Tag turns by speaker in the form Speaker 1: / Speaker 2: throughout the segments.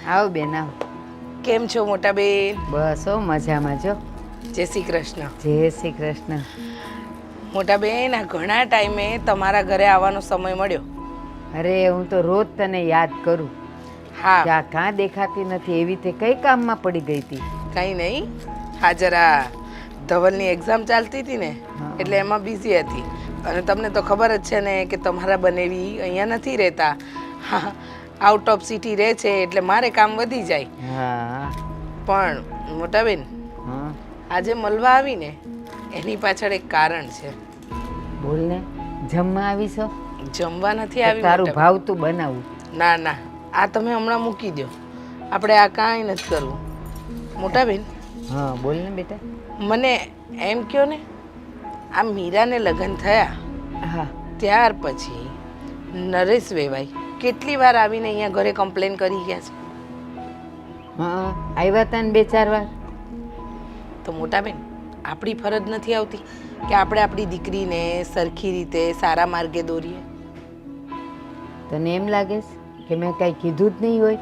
Speaker 1: આવ બેન આવ.
Speaker 2: કેમ છો મોટા બેન?
Speaker 1: બસ હો મજામાં જો.
Speaker 2: જય શ્રી કૃષ્ણ.
Speaker 1: જય શ્રી કૃષ્ણ.
Speaker 2: મોટા બેન, આ ઘણા ટાઈમે તમારા ઘરે આવવાનો સમય મળ્યો.
Speaker 1: અરે હું તો રોજ તને યાદ કરું.
Speaker 2: હા,
Speaker 1: ત્યાં કાં દેખાતી નથી, એવી તે કઈ કામમાં પડી ગઈ હતી?
Speaker 2: કંઈ નહીં, હા જરા ધવલની એક્ઝામ ચાલતી હતી ને,
Speaker 1: હા.
Speaker 2: એટલે એમાં બિઝી હતી. અને તમને તો ખબર જ છે ને કે તમારા બનેવી અહીંયા નથી રહેતા, હા, આઉટ ઓફ સિટી રહે છે, એટલે મારે કામ વધી જાય.
Speaker 1: હા
Speaker 2: પણ મોટા બેન,
Speaker 1: હા
Speaker 2: આજે મળવા આવીને એની પાછળ એક કારણ છે.
Speaker 1: બોલ ને. જમવા આવી છો?
Speaker 2: જમવા નથી આવી
Speaker 1: તારું
Speaker 2: મોટા બેન.
Speaker 1: ભાવતું બનાવું.
Speaker 2: ના ના, આ તમે હમણાં મૂકી દો, આપણે આ કાંઈ નથી કરવું. મોટા બેન,
Speaker 1: હા બોલ ને બેટા.
Speaker 2: મને એમ કહો ને, આ મીરાને લગ્ન થયા
Speaker 1: હા
Speaker 2: ત્યાર પછી નરેશ વેવાઈ કેટલી વાર આવીને અહીંયા ઘરે કમ્પ્લેન કરી ગયા છે.
Speaker 1: હા આવ્યા તા ને 2-4 વાર.
Speaker 2: તો મોટા બેન, આપણી ફરજ નથી આવતી કે આપણે આપણી દીકરીને સરખી રીતે સારા માર્ગે દોરીએ?
Speaker 1: તને એમ લાગે છે કે મેં કાંઈ કીધું જ નહીં હોય?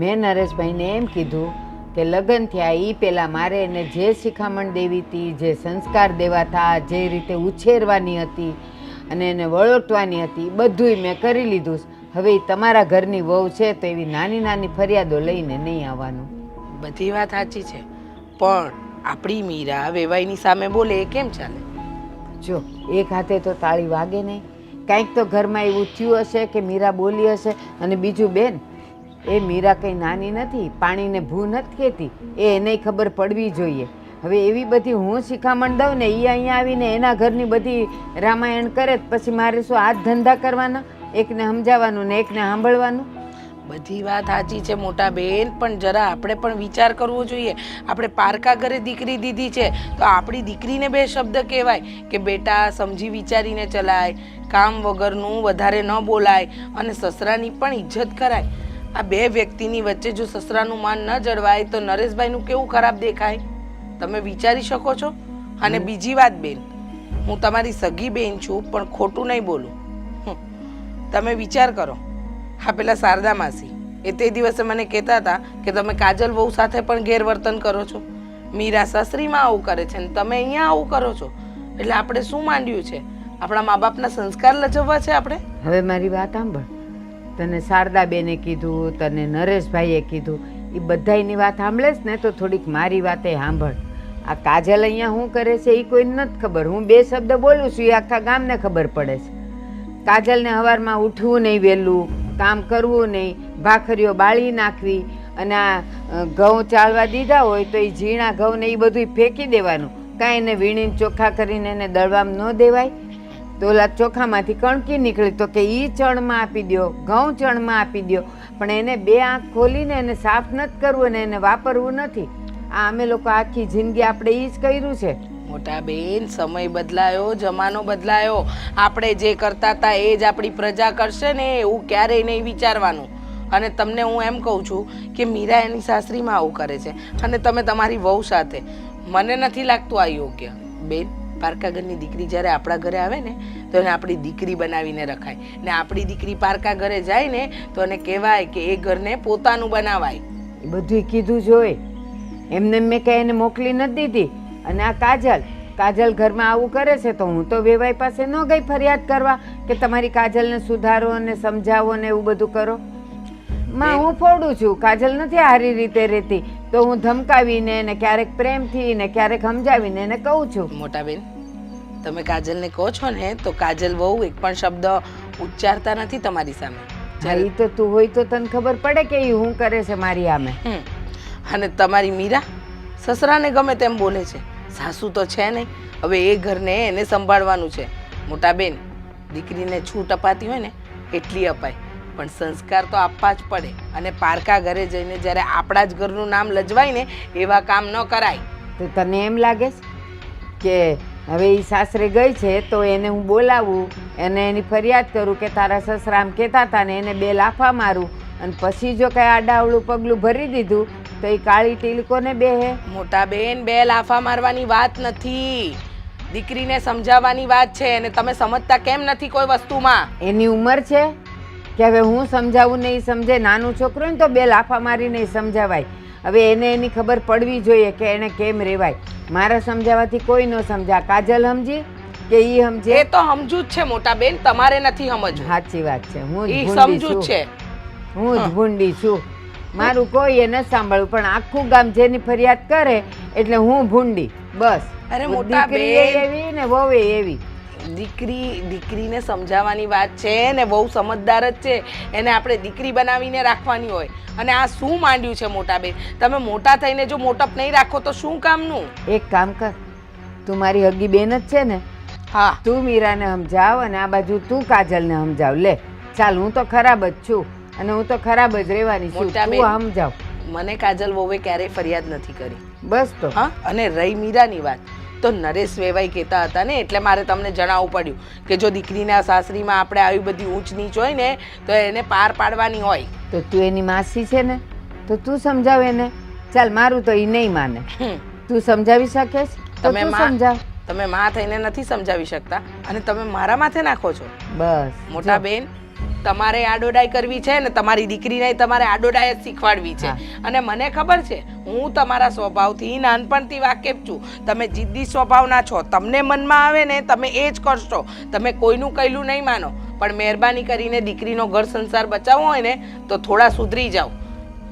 Speaker 1: મેં નરેશભાઈને એમ કીધું કે લગ્ન થયા એ પહેલાં મારે એને જે શિખામણ દેવી હતી, જે સંસ્કાર દેવા હતા, જે રીતે ઉછેરવાની હતી અને એને વળોટવાની હતી, બધુંય મેં કરી લીધું છે. હવે ઈ તમારા ઘરની વહુ છે તો એવી નાની નાની ફરિયાદો લઈને નહીં આવવાનું.
Speaker 2: બધી વાત સાચી છે, પણ આપણી મીરા વેવાઈની સામે બોલે એ કેમ ચાલે?
Speaker 1: જો એક હાથે તો તાળી વાગે નહીં. કાંઈક તો ઘરમાં એવું થયું હશે કે મીરા બોલી હશે. અને બીજું બેન, એ મીરા કંઈ નાની નથી, પાણીને ભૂ નથી કહેતી, એને ખબર પડવી જોઈએ. હવે એવી બધી હું શિખામણ દઉં ને, એ અહીંયા આવીને એના ઘરની બધી રામાયણ કરે પછી મારે શું હાથ ધંધા કરવાના? એકને સમજાવવાનું ને એકને સાંભળવાનું.
Speaker 2: બધી વાત સાચી છે મોટા બેન, પણ જરા આપણે પણ વિચાર કરવો જોઈએ. આપણે પારકા ઘરે દીકરી દીધી છે તો આપણી દીકરીને 2 શબ્દ કહેવાય કે બેટા સમજી વિચારીને ચલાય, કામ વગરનું વધારે ન બોલાય અને સસરાની પણ ઇજ્જત કરાય. આ 2 વ્યક્તિની વચ્ચે જો સસરાનું માન ન જળવાય તો નરેશભાઈનું કેવું ખરાબ દેખાય, તમે વિચારી શકો છો? અને બીજી વાત બેન, હું તમારી સગી બેન છું પણ ખોટું નહીં બોલું. તમે વિચાર કરો, હા પેલા શારદા માસી એ તે દિવસે મને કહેતા હતા કે તમે કાજલ વહુ સાથે પણ ગેરવર્તન કરો છો, મીરા સસરીમાં આવું કરે છે ને તમે અહીંયા આવું કરો છો. એટલે આપણે શું માંડ્યું છે? આપણા મા બાપના સંસ્કાર લજવવા છે આપણે?
Speaker 1: હવે મારી વાત સાંભળ. તને શારદાબેને કીધું, તને નરેશભાઈએ કીધું, એ બધાયની વાત સાંભળે છે ને તો થોડીક મારી વાતે સાંભળ. આ કાજલ અહીંયા શું કરે છે એ કોઈને નથી ખબર. હું 2 શબ્દ બોલું છું એ આખા ગામને ખબર પડે છે. કાજલને સવારમાં ઉઠવું નહીં વહેલું, કામ કરવું નહીં, ભાખરીઓ બાળી નાખવી અને આ ઘઉં ચાલવા દીધા હોય તો એ ઝીણા ઘઉં ને એ બધું ફેંકી દેવાનું. કાંઈ એને વીણીને ચોખ્ખા કરીને એને દળવામાં ન દેવાય. તો ઓલા ચોખામાંથી કણકી નીકળી તો કે એ ચણમાં આપી દો, ઘઉં ચણમાં આપી દો. પણ એને 2 આંખ ખોલીને એને સાફ નથી કરવું અને એને વાપરવું નથી. આ અમે લોકો આખી જિંદગી આપણે એ જ કર્યું છે.
Speaker 2: મોટા બેન, સમય બદલાયો, જમાનો બદલાયો. આપણે જે કરતા હતા એ જ આપણી પ્રજા કરશે ને, એવું ક્યારેય નહીં વિચારવાનું. અને તમને હું એમ કહું છું કે મીરા એની સાસરીમાં આવું કરે છે અને તમે તમારી વહુ સાથે, મને નથી લાગતું આ યોગ્ય. બેન, પારકા ઘરની દીકરી જ્યારે આપણા ઘરે આવે ને તો એને આપણી દીકરી બનાવીને રખાય ને આપણી દીકરી પારકા ઘરે જાય ને તો એને કહેવાય કે એ ઘરને પોતાનું બનાવાય.
Speaker 1: એ બધું કીધું જોઈ. એમને મેં કંઈ એને મોકલી નથી દીધી. અને આ કાજલ ઘરમાં આવું કરે છે તો હું તો વેવાઈ પાસે ન ગઈ ફરિયાદ કરવા કે તમારી કાજલને સુધારો અને સમજાવો ને એવું બધું કરો. માં હું ફોડું છું, કાજલ નથી સારી રીતે રહેતી તો હું ધમકાવીને ને ક્યારેક પ્રેમથી ને ક્યારેક સમજાવીને એને કહું છું.
Speaker 2: મોટા બેન, તમે કાજલને કહો છો ને તો કાજલ બહુ એક પણ શબ્દ ઉચ્ચારતા નથી તમારી સામે.
Speaker 1: એ તો તું હોય તો તને ખબર પડે કે એ હું કરે છે મારી સામે.
Speaker 2: અને તમારી મીરા સસરાને ગમે તેમ બોલે છે, સાસુ તો છે નહીં. હવે એ ઘરને એને સંભાળવાનું છે. મોટા બેન, દીકરીને છૂટ અપાતી હોય ને એટલી અપાય, પણ સંસ્કાર તો આપવા જ પડે. અને પારકા ઘરે જઈને જ્યારે આપણા જ ઘરનું નામ લજવાય ને એવા કામ ન કરાય.
Speaker 1: તો તને એમ લાગે છે કે હવે એ સાસરે ગઈ છે તો એને હું બોલાવું અને એની ફરિયાદ કરું કે તારા સસરા આમ કહેતા હતા ને એને 2 લાફા મારું અને પછી જો કંઈ આડાવડું પગલું ભરી દીધું તો એ કાળી ટીલકોને બેહે?
Speaker 2: મોટા બેન, 2 લાફા મારવાની વાત નથી, દીકરીને સમજાવવાની વાત છે. અને તમે સમજતા કેમ નથી કોઈ વસ્તુમાં?
Speaker 1: એની ઉંમર છે કે હવે હું સમજાવું ને એ સમજે. નાનું છોકરું ને તો બે લાફા મારીને સમજાવાય. હવે એને એની ખબર પડવી જોઈએ કે એને કેમ રહેવાય. મારા સમજાવવાથી કોઈ ન સમજા. કાજલ સમજી કે ઈ સમજે?
Speaker 2: એ તો સમજુ જ છે મોટા બેન, તમારે નથી સમજવું.
Speaker 1: સાચી વાત છે. હું
Speaker 2: ઈ
Speaker 1: જ
Speaker 2: સમજુ
Speaker 1: ભૂંડી
Speaker 2: જ
Speaker 1: છું.
Speaker 2: છે.
Speaker 1: હું જ ભૂંડી છું. મારું કોઈ એ ન સાંભળ્યું, પણ આખું ગામ જેની ફરિયાદ કરે એટલે હું ભૂંડી. બસ.
Speaker 2: અરે મોટા
Speaker 1: દીકરી
Speaker 2: બેન,
Speaker 1: એવી ને વહુ એવી.
Speaker 2: દીકરીને સમજાવવાની વાત છે ને, બહુ સમજદાર જ છે. એને આપણે દીકરી બનાવીને રાખવાની હોય. અને આ શું માંડ્યું છે મોટા બેન? તમે મોટા થઈને જો મોટપ નહીં રાખો તો શું કામનું?
Speaker 1: એક કામ કર, તું મારી હગી બેન જ છે ને,
Speaker 2: હા,
Speaker 1: તું મીરાને સમજાવ અને આ બાજુ તું કાજલને સમજાવ. લે ચાલ, હું તો ખરાબ જ છું અને હું તો ખરાબ જ રહેવાની છું.
Speaker 2: મોટા
Speaker 1: તું
Speaker 2: બેન,
Speaker 1: સમજાવ.
Speaker 2: મને કાજલ વહુએ ક્યારેય ફરિયાદ નથી કરી.
Speaker 1: બસ તો.
Speaker 2: હા, અને રહી મીરાની વાત, તો નરેશ વેવાઈ કહેતા હતા ને, એટલે મારે તમને જણાવવું પડ્યું કે જો દીકરીના સાસરીમાં આપણે આવી બધી ઊંચ નીચ હોય ને તો એને પાર પાડવાની હોય.
Speaker 1: તો તું એની માસી છે ને, તો તું સમજાવ એને. ચાલ, મારું તો એ નહીં માને. તું સમજાવી શકીશ તો
Speaker 2: તમે
Speaker 1: તું
Speaker 2: માં
Speaker 1: સમજાવ.
Speaker 2: તમે માં થઈને નથી સમજાવી શકતા અને તમે મારા માથે નાખો છો.
Speaker 1: બસ
Speaker 2: મોટા બેન, તમારે આડોડાઈ કરવી છે ને તમારી દીકરીને તમારે આડોડાઈ જ શીખવાડવી છે. અને મને ખબર છે, હું તમારા સ્વભાવથી નાનપણથી વાકેફ છું. તમે જિદ્દી સ્વભાવના છો. તમને મનમાં આવે ને તમે એ જ કરશો. તમે કોઈનું કહેલું નહીં માનો. પણ મહેરબાની કરીને દીકરીનો ઘર સંસાર બચાવવો હોય ને તો થોડા સુધરી જાઓ.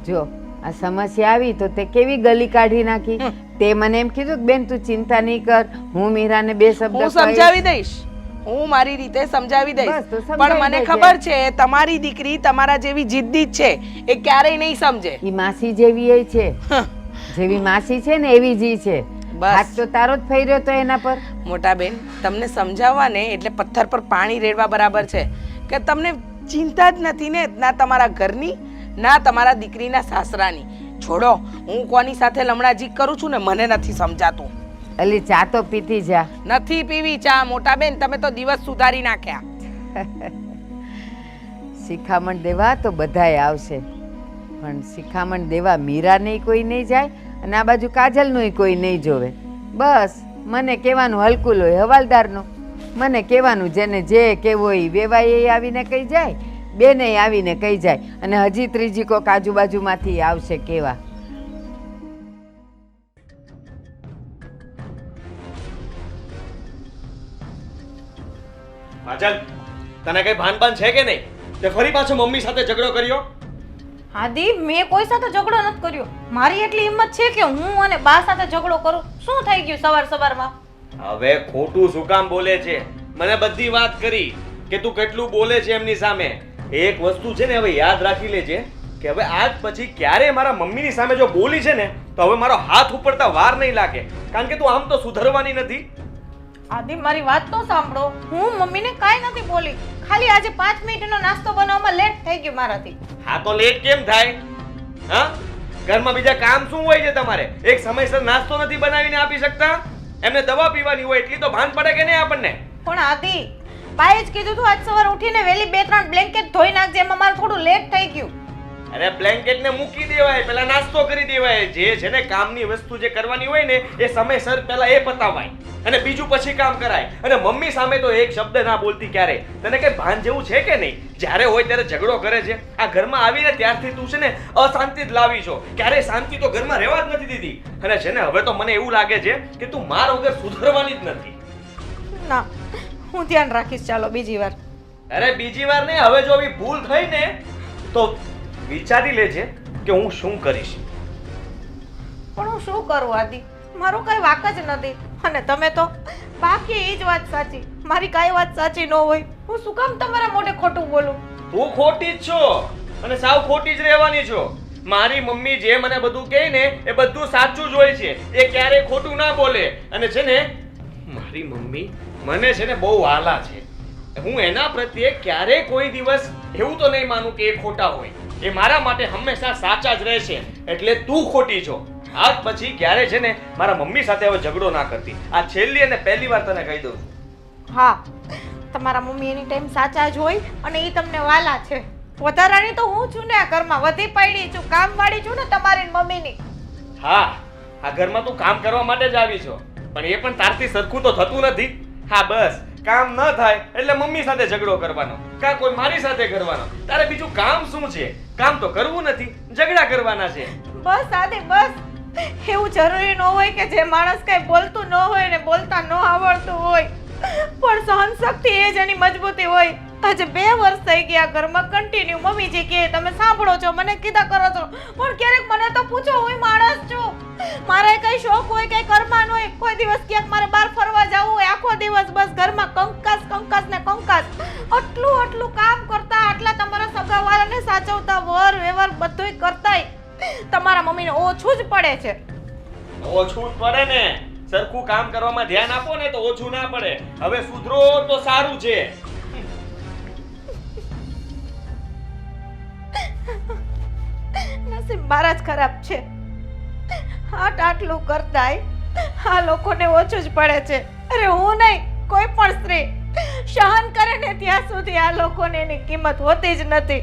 Speaker 1: જો આ સમસ્યા આવી તો તે કેવી ગલી કાઢી નાખી. તે મને એમ કીધું કે બેન તું ચિંતા નહીં કર, હું મીરાને બે શબ્દ
Speaker 2: હું સમજાવી દઈશ. હું મારી રીતે સમજાવી દઈશ.
Speaker 1: બસ તો સમજાવી
Speaker 2: પણ મને
Speaker 1: દેજે.
Speaker 2: ખબર છે તમારી દીકરી તમારા જેવી જિદ્દી જ છે. એ ક્યારેય નહીં સમજે.
Speaker 1: ઈ માસી જેવી એ છે. જેવી માસી છે ને એવી જ ઈ છે.
Speaker 2: બસ.
Speaker 1: હાથ તો તારો જ ફેર્યો તો એના પર.
Speaker 2: મોટા બેન, તમને સમજાવવા ને એટલે પથ્થર પર પાણી રેડવા બરાબર છે કે તમને ચિંતા જ નથી ને, ના તમારા ઘરની ના તમારા દીકરીના સાસરાની. છોડો, હું કોની સાથે લમણાજી કરું છું ને મને નથી સમજાતું.
Speaker 1: અલી ચા તો પીતી જા.
Speaker 2: નથી પીવી ચા મોટા બેન, તમે તો દિવસ સુધારી નાખ્યા.
Speaker 1: શિખામણ દેવા તો બધાય આવશે, પણ શિખામણ દેવા મીરાને કોઈ નહીં જાય અને આ બાજુ કાજલનું કોઈ નહીં જોવે. બસ મને કહેવાનું હલકુલ હોય હવાલદારનું. મને કહેવાનું જેને જે કહેવું હોય વેવાઈ આવીને કહી જાય, બેને આવીને કહી જાય, અને હજી ત્રીજી કોક આજુબાજુમાંથી આવશે કેવા.
Speaker 3: કાજલ, તને કઈ ભાન છે કે નહીં? તે ફરી પાછો મમ્મી સાથે ઝઘડો કર્યો?
Speaker 4: આદિ, મેં કોઈ સાથે ઝઘડો નથી કર્યો. મારી એટલી હિંમત છે કે હું અને બા સાથે ઝઘડો કરું? શું થઈ ગયું સવારમાં?
Speaker 3: હવે ખોટું શું કામ બોલે છે? મને બધી વાત કરી કે તું કેટલું બોલે છે એમની સામે. એક વસ્તુ છે ને, હવે યાદ રાખી લેજે કે હવે આજ પછી ક્યારે મારા મમ્મીની સામે જો બોલી છે ને તો હવે મારો હાથ ઉપડતા વાર નહીં લાગે, કારણ કે તું આમ તો સુધરવાની નથી.
Speaker 4: આદિ, મારી વાત તો સાંભળો. હું મમ્મીને કાંઈ નથી બોલી. ખાલી આજે 5 મિનિટનો નાસ્તો બનાવવામાં લેટ થઈ ગયું મારાથી.
Speaker 3: હા તો લેટ કેમ થાય? હા, ઘરમાં બીજા કામ શું હોય છે તમારે? એક સમયસર નાસ્તો નથી બનાવીને આપી શકતા? એમને દવા પીવાની હોય એટલી તો ભાન પડે કે નહીં આપણને?
Speaker 4: પણ આદિ, બાએ જ કીધું તું આજ સવારે ઉઠીને વેલી 2-3 બ્લેન્કેટ ધોઈ નાખજે, એમાં મારું થોડું લેટ થઈ ગયું.
Speaker 3: અરે બ્લેન્કેટ ને મૂકી દેવાય, પેલા નાસ્તો કરી દેવાય. જે છે ને કામની વસ્તુ જે કરવાની હોય ને એ સમયસર પેલા એ પતાવાય અને બીજું પછી કામ કરાય. અને મમ્મી સામે તો એક શબ્દ ના બોલતી ક્યારે. તને કઈ ભાન જેવું છે કે નહીં? જ્યારે હોય ત્યારે ઝઘડો કરે છે. આ ઘરમાં આવીને ત્યારથી તું છે ને અશાંતિ જ લાવી છો. ક્યારે શાંતિ તો ઘરમાં રહેવા જ નથી દીધી. અને છે ને હવે તો મને એવું લાગે છે કે તું માર વગર સુધરવાની જ નથી.
Speaker 4: ના, હું ધ્યાન રાખીશ. ચાલો બીજી વાર.
Speaker 3: અરે બીજી વાર નહીં, હવે જો આવી ભૂલ થઈ ને તો વિચારી લેજે કે હું શું કરીશ.
Speaker 4: પણ હું શું કરું આદિ? મારો કઈ વાક જ નથી. અને તમે તો બાકી એ જ વાત સાચી, મારી કાંઈ વાત સાચી ન હોય. હું શું કામ તમારા મોઢે ખોટું બોલું?
Speaker 3: તું ખોટી જ છો અને સાવ ખોટી જ રહેવાની છો. મારી મમ્મી જે મને બધું કહે ને એ બધું સાચું જ હોય છે. એ ક્યારેય ખોટું ના બોલે. અને છે ને મારી મમ્મી મને છે ને બહુ વહાલા છે. હું એના પ્રત્યે ક્યારેય કોઈ દિવસ એવું તો નહીં માનું કે એ ખોટા હોય. એ મારા માટે હંમેશા સાચા જ રહેશે. એટલે તું ખોટી છો. આજ પછી ક્યારે છે ને મારા મમ્મી સાથે હવે ઝઘડો ના કરતી. આ છેલ્લી અને પહેલી વાર તને કહી દઉં છું.
Speaker 4: હા, તમારા મમ્મી એની ટાઈમ સાચા જ હોય અને એ તમને વાલા છે. વધારાની તો હું છું ને આ ઘરમાં, વધી પડી છું, કામવાળી છું ને તમારી મમ્મીની.
Speaker 3: હા, આ ઘરમાં તું કામ કરવા માટે જ આવી છો, પણ એ પણ તારથી સરખું તો થતું નથી. હા બસ, કામ ન થાય એટલે મમ્મી સાથે ઝઘડો કરવાનો, કાં કોઈ મારી સાથે કરવાનો. તારે બીજું કામ શું છે? કામ તો કરવું નથી, ઝઘડા કરવાના છે.
Speaker 4: બસ આદિ બસ. એવું જરૂરી ન હોય કે જે માણસ કઈ બોલતું ન હોય ને બોલતા ન આવડતું હોય, પણ સહન શક્તિ એ જ એની મજબૂતી હોય. આજે 2 વર્ષ થઈ ગયા ઘરમાં કન્ટિન્યુ મમ્મીજી કહે તમે સાંભળો છો, મને કીધા કરો છો, પણ ક્યારેક મને તો પૂછો, હું માણસ છું, મારે કઈ શોખ હોય કઈ કરવાનું હોય, કોઈ દિવસ ક્યાંક મારે બહાર ફરવા જવું હોય, આખો દિવસ બસ ઘરમાં કંકાસ કંકાસ ને કંકાસ. આટલું કામ કરતા, આટલા તમારા સગાવાળાને સાચવતા, વર વ્યવહાર બધુંય કરતાય તમારા મમ્મીને ઓછું જ પડે છે.
Speaker 3: ઓછું જ પડે ને, સરખું કામ કરવામાં ધ્યાન આપો ને તો ઓછું ના પડે. હવે સુધરો તો સારું છે.
Speaker 4: નસીબ મારા જ ખરાબ છે. આટલું કરતાય આ લોકોને ઓછું જ પડે છે. અરે હું નહીં, કોઈ પણ સ્ત્રી સહન કરે ને ત્યાં સુધી આ લોકોને એની કિંમત હોતી જ નથી.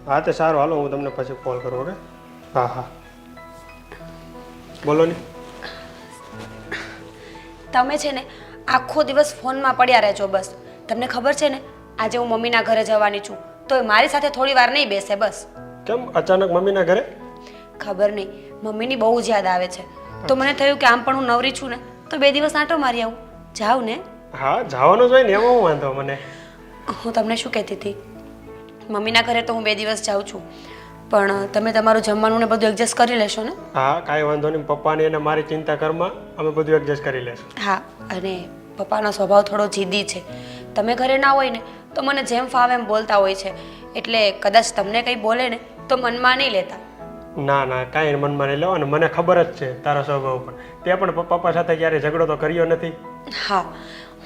Speaker 5: હા તે સારું, હાલો હું તમને પછી કોલ કરું. ઓકે? હા હા, બોલો ને.
Speaker 6: તમે છે ને આખો દિવસ ફોનમાં પડ્યા રહેજો બસ. તમને ખબર છે ને આજે હું મમ્મીના ઘરે જવાની છું, તો મારી સાથે થોડી વાર નહીં બેસે બસ.
Speaker 5: કેમ અચાનક મમ્મીના ઘરે?
Speaker 6: ખબર નહીં, મમ્મીની બહુ જ યાદ આવે છે, તો મને થયું કે આમ પણ હું નવરી છું ને તો 2 દિવસ આંટો મારી આવું. જાઉં ને?
Speaker 5: હા જવાનું જ હોય ને, એમાં હું વાંધો મને.
Speaker 6: હું તમને શું કહેતી હતી, મમ્મીના ઘરે તો હું 2 દિવસ જાઉં છું, પણ તમે તમારું જમવાનું ને બધું એડજસ્ટ કરી લેશો ને?
Speaker 5: હા કાંઈ વાંધો નહીં, પપ્પાની અને મારી ચિંતા કરમાં અમે બધું એડજસ્ટ કરી લેશું.
Speaker 6: હા, અને પપ્પાનો સ્વભાવ થોડો જિદ્દી છે. તમે ઘરે ના હોય ને તો મને જેમ ફાવે એમ બોલતા હોય છે, એટલે કદાચ તમને કંઈ બોલે ને તો મનમાં નહીં લેતા.
Speaker 5: ના ના, કાંઈ મનમાં નહીં લેવો, અને મને ખબર જ છે તારા સ્વભાવ પણ. તે પણ પપ્પા સાથે ક્યારે ઝઘડો તો કર્યો નથી.
Speaker 6: હા,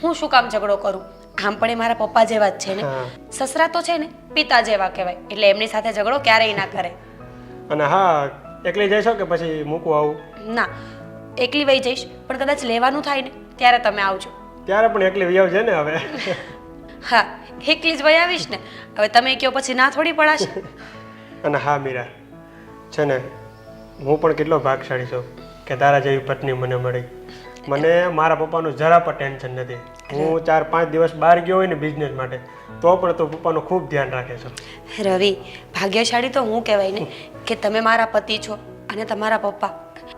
Speaker 6: હું શું કામ ઝઘડો કરું? આમ પણ એ મારા પપ્પા જેવા જ છે ને.
Speaker 5: હા.
Speaker 6: સસરા તો છે ને પિતા જેવા કહેવાય, એટલે એમની સાથે ઝઘડો ક્યારેય ના કરે.
Speaker 5: અને હા, એકલી જઈશો કે પછી મૂકવું આવું?
Speaker 6: ના, એકલી વહી જઈશ, પણ કદાચ લેવાનું થાય ને ત્યારે તમે આવજો.
Speaker 5: ત્યારે પણ એકલી વિયાવ છે ને હવે.
Speaker 6: હા, એકલી જ વહી આવીશ ને. હવે તમે કહો પછી ના થોડી પડાશે.
Speaker 5: અને હા મીરા, છે ને હું પણ કેટલો ભાગશાળી છું કે તારા જેવી પત્ની મને મળી. મને મારા પપ્પાનું જરા પણ ટેન્શન નથી. હું 4-5 દિવસ બહાર ગયો હોય ને બિઝનેસ માટે, તો પણ તું પપ્પાનું ખૂબ ધ્યાન રાખે છો.
Speaker 6: રવિ, ભાગ્યશાળી તો હું કહેવાય ને કે તમે મારા પતિ છો અને તમારા પપ્પા.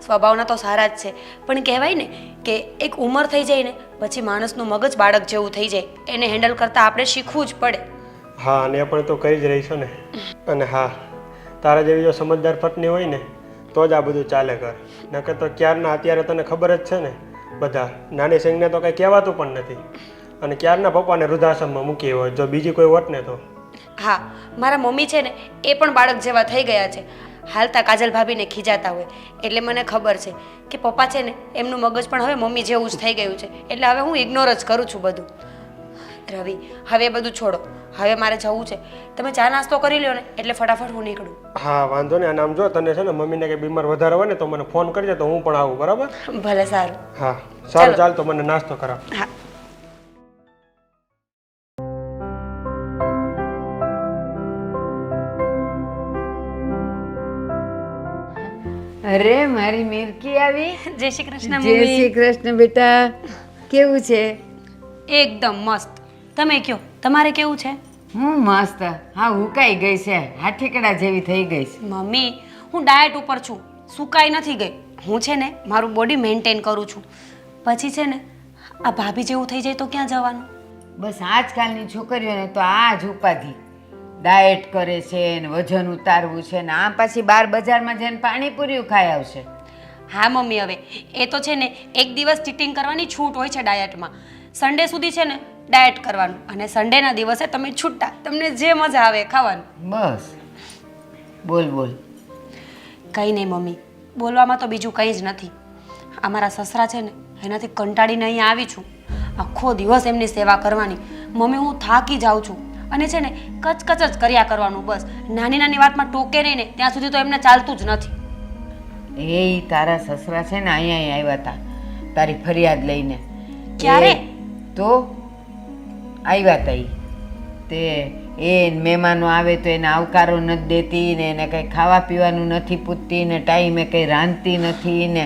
Speaker 6: સ્વભાવના તો સારા જ છે, પણ કહેવાય ને કે એક ઉંમર થઈ જાય ને પછી માણસનું મગજ બાળક જેવું થઈ જાય, એને હેન્ડલ કરતાં આપણે શીખવું જ પડે.
Speaker 5: હા, અને એ પણ તું કરી જ રહી છો ને. અને હા, તારા જેવી જો સમજદાર પત્ની હોય ને તો જ આ બધું ચાલે કર. નકર તો ક્યારના, અત્યારે તને ખબર જ છે ને બધા, નાની સિંગને તો કંઈ કહેવાતું પણ નથી, અને ક્યારના પપ્પાને વૃદ્ધાશ્રમમાં મૂકી હોય, જો બીજી કોઈ હોત ને તો.
Speaker 6: હા, મારા મમ્મી છે ને એ પણ બાળક જેવા થઈ ગયા છે. હાલતા કાજલ ભાભીને ખીજાતા હોય, એટલે મને ખબર છે કે પપ્પા છે ને એમનું મગજ પણ હવે મમ્મી જેવું જ થઈ ગયું છે, એટલે હવે હું ઇગ્નોર જ કરું છું બધું. રવિ, હવે એ બધું છોડો, હવે મારે જવું છે. તમે ચા નાસ્તો કરી લ્યો ને એટલે ફટાફટ હું નીકળું.
Speaker 5: હા વાંધો નહીં. અને આમ જો તને છે ને મમ્મીને કંઈ બીમાર વધારે હોય ને તો મને ફોન કરજે, તો હું પણ આવું. બરાબર?
Speaker 6: ભલે, સારું.
Speaker 5: હા સારું, ચાલ તો મને નાસ્તો કરાવ.
Speaker 6: હા.
Speaker 1: અરે મારી મિરકી આવી.
Speaker 6: જય શ્રી કૃષ્ણ
Speaker 1: જય શ્રી
Speaker 6: મમ્મી.
Speaker 1: કૃષ્ણ બેટા. કેવું છે?
Speaker 6: એકદમ મસ્ત. તમે કયો, તમારે કેવું છે?
Speaker 1: હું મસ્ત. હા, હુકાઈ ગઈ છે, હાથીકડા જેવી થઈ ગઈ છે.
Speaker 6: મમ્મી, હું ડાયટ ઉપર છું, સુકાઈ નથી ગઈ. હું છે ને મારું બોડી મેન્ટેન કરું છું. પછી છે ને આ ભાભી જેવું થઈ જાય તો ક્યાં જવાનું?
Speaker 1: બસ આજકાલની છોકરીઓને તો આ જ ઉપાધિ, ડાયટ કરે છે ને વજન ઉતારવું છે ને આ પાછી બાર બજારમાં જઈને પાણીપુરીઓ ખાઈ આવશે.
Speaker 6: હા મમ્મી, હવે એ તો છે ને એક દિવસ ચીટિંગ કરવાની છૂટ હોય છે ડાયટમાં. સન્ડે સુધી છે ને ડાયટ કરવાનું, અને સન્ડેના દિવસે તમે છૂટા, તમને જે મજા આવે ખાવાનું.
Speaker 1: બસ બોલ બોલ.
Speaker 6: કંઈ નહીં મમ્મી, બોલવામાં તો બીજું કંઈ જ નથી. અમારા સસરા છે ને એનાથી કંટાળીને અહીંયા આવી છું. આખો દિવસ એમની સેવા કરવાની. મમ્મી, હું થાકી જાઉં છું, અને છે ને કચકચ જ કર્યા કરવાનું બસ. નાની નાની વાતમાં ટોકે નહીં ને ત્યાં સુધી તો એમને ચાલતું જ નથી.
Speaker 1: એ તારા સસરા છે ને અહીંયા આવ્યા હતા તારી ફરિયાદ લઈને.
Speaker 6: ક્યારે?
Speaker 1: તો આવ્યા તઈ તે એ મહેમાનો આવે તો એને આવકારો નથી દેતી ને એને કંઈ ખાવા પીવાનું નથી પૂછતી ને ટાઈમે કંઈ રાંધતી નથી ને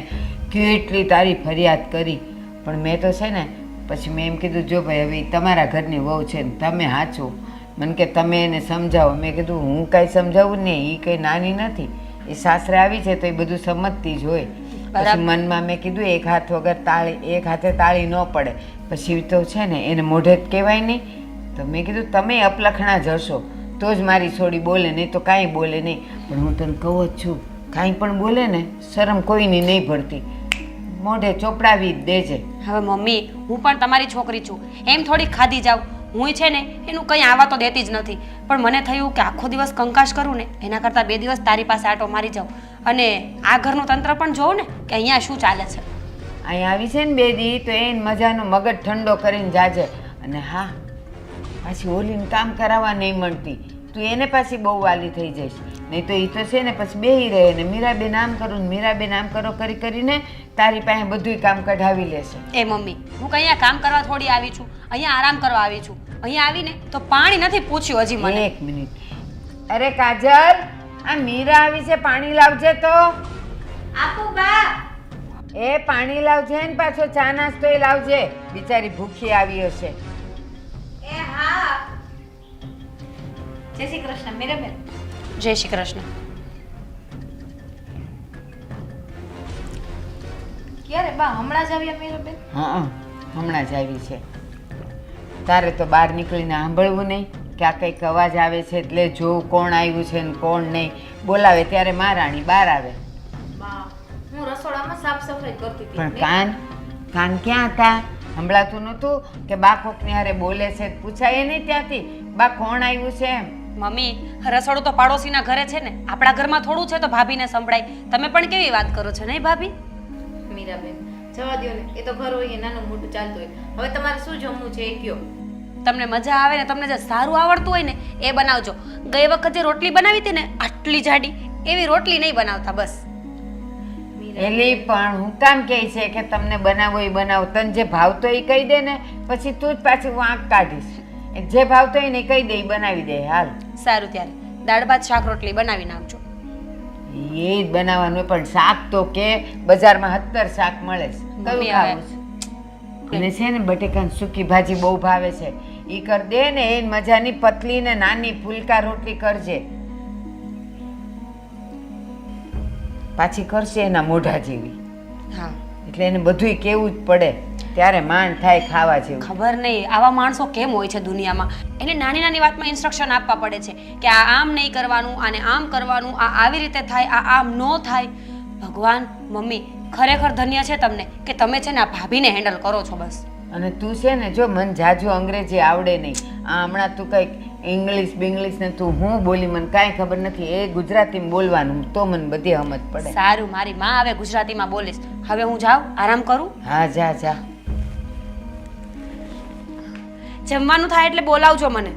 Speaker 1: કેટલી તારી ફરિયાદ કરી. પણ મેં તો છે ને પછી મેં એમ કીધું જો ભાઈ હવે તમારા ઘરની વહુ છે ને તમે સાચો મને કે તમે એને સમજાવો. મેં કીધું હું કાંઈ સમજાવું ને એ કંઈ નાની નથી, એ સાસરે આવી છે તો એ બધું સમજતી જ હોય. પછી મનમાં મેં કીધું એક હાથ વગર તાળી એક હાથે તાળી ન પડે. પછી તો છે ને એને મોઢે જ કહેવાય નહીં. તો મેં કીધું તમે અપલખણા જશો તો જ મારી છોડી બોલે, નહીં તો કાંઈ બોલે નહીં. પણ હું તને કહું જ છું કાંઈ પણ બોલે ને શરમ કોઈની નહીં ભરતી, મોઢે ચોપડાવી જ દેજે.
Speaker 6: હવે મમ્મી હું પણ તમારી છોકરી છું, એમ થોડી ખાધી જાઉં. હું છે ને એનું કંઈ આવા તો દેતી જ નથી, પણ મને થયું કે આખો દિવસ કંકાશ કરું ને એના કરતાં 2 દિવસ તારી પાસે આટો મારી જાઉં અને આ ઘરનું તંત્ર પણ જોઉં ને કે અહીંયા શું ચાલે છે.
Speaker 1: અહીં આવી છે ને 2 દી તો એને મજાનો મગજ ઠંડો કરીને જાજે. અને હા પાછી ઓલીને કામ કરાવવા નહીં મળતી, તું એને પાછી બહુ વાલી થઈ જઈશ. નહીં તો એ તો છે ને પછી બેહી રહે ને મીરાબેન આમ કરું ને મીરાબેન આમ કરો કરી કરીને તારી પાસે બધુંય કામ કઢાવી લેશે.
Speaker 6: એ મમ્મી હું કંઈ અહીંયા કામ કરવા થોડી આવી છું, અહીંયા આરામ કરવા આવી છું. અહીંયા આવીને તો પાણી નથી પૂછ્યું હજી મને.
Speaker 1: 1 મિનિટ. અરે કાજલ, આ મીરા આવી છે, પાણી લાવજે તો.
Speaker 6: આપો બા.
Speaker 1: એ પાણી લાવજે ને પાછો ચા નાસ્તો એ લાવજે, બિચારી ભૂખી આવી હશે.
Speaker 6: એ હા. જય શ્રી કૃષ્ણ મીરાબેન. જય શ્રી કૃષ્ણ.
Speaker 4: ક્યારે બા હમણાં જ આવ્યા મીરાબેન?
Speaker 1: હા હમણાં જ આવી છે. તારે તો બહાર નીકળીને સાંભળવું નહીં કે આ કંઈક અવાજ આવે છે એટલે જોવું કોણ આવ્યું છે ને કોણ નહીં. બોલાવે ત્યારે મહારાણી બહાર આવે.
Speaker 4: બા હું રસોડામાં સાફ સફાઈ કરતી હતી.
Speaker 1: પણ કાન ક્યાં હતા? સંભળાતું નહોતું કે બા કોકની હારે બોલે છે? પૂછાય નહીં ત્યાંથી બા કોણ આવ્યું છે એમ.
Speaker 6: મમ્મી રસોડું તો પાડોશીના ઘરે છે ને, આપણા ઘરમાં થોડું છે તો ભાભીને સંભળાય. તમે પણ કેવી વાત કરો છો નહીં ભાભી?
Speaker 4: મીરાબેન જવા દો ને, એ તો ઘર હોય નાનું મોટું ચાલતું હોય. હવે તમારે શું જમવું છે એ કયો.
Speaker 6: તમને મજા આવે ને તમને જે સારું આવડતું હોય ને એ બનાવજો. ગઈ વખત જે રોટલી બનાવી હતી ને આટલી જાડી એવી રોટલી નહીં બનાવતા બસ.
Speaker 1: એલી પણ હું કામ કહે છે કે તમને બનાવો એ બનાવો, તને જે ભાવતો એ કહી દે ને, પછી તું જ પાછી વાંક કાઢીશ. જે ભાવતો એને કહી દે એ બનાવી દે. હાલ
Speaker 6: સારું ત્યારે દાળ ભાત શાક રોટલી બનાવી નાખજો.
Speaker 1: એ જ બનાવવાનું, પણ શાક તો કે બજારમાં 70 શાક મળે છે, કયું
Speaker 6: મમ્મી
Speaker 1: ખાવું છે? અને છે ને બટેકાની સૂકી ભાજી બહુ ભાવે છે, એ કર દે ને. એ મજાની પતલી ને નાની ફુલકા રોટલી કરજે, પાછી કરશે એના મોઢા જેવી.
Speaker 6: હા
Speaker 1: એટલે એને બધુંય કેવું જ પડે, ત્યારે માંડ થાય ખાવા જેવું.
Speaker 6: ખબર નહીં આવા માણસો કેમ હોય છે દુનિયામાં. એને નાની નાની વાતમાં ઇન્સ્ટ્રક્શન આપવા પડે છે કે આ આમ નહીં કરવાનું, આને આમ કરવાનું, આ આવી રીતે થાય, આ આમ ન થાય. ભગવાન મમ્મી ખરેખર ધન્ય છે તમને કે તમે છે ને આ ભાભીને હેન્ડલ કરો છો બસ.
Speaker 1: અને તું છે ને જો મને જાજુ અંગ્રેજી આવડે નહીં, આ હમણાં તું કંઈક ઇંગ્લિશ બિંગ્લિશ ને તું હું બોલી મને કાંઈ ખબર નથી. એ ગુજરાતીમાં બોલવાનું તો મને બધી સમજ પડે.
Speaker 6: સારું મારી માં હવે ગુજરાતીમાં બોલીશ. હવે હું જાઉં આરામ કરું.
Speaker 1: હા જા જા.
Speaker 6: જમવાનું થાય એટલે બોલાવજો મને.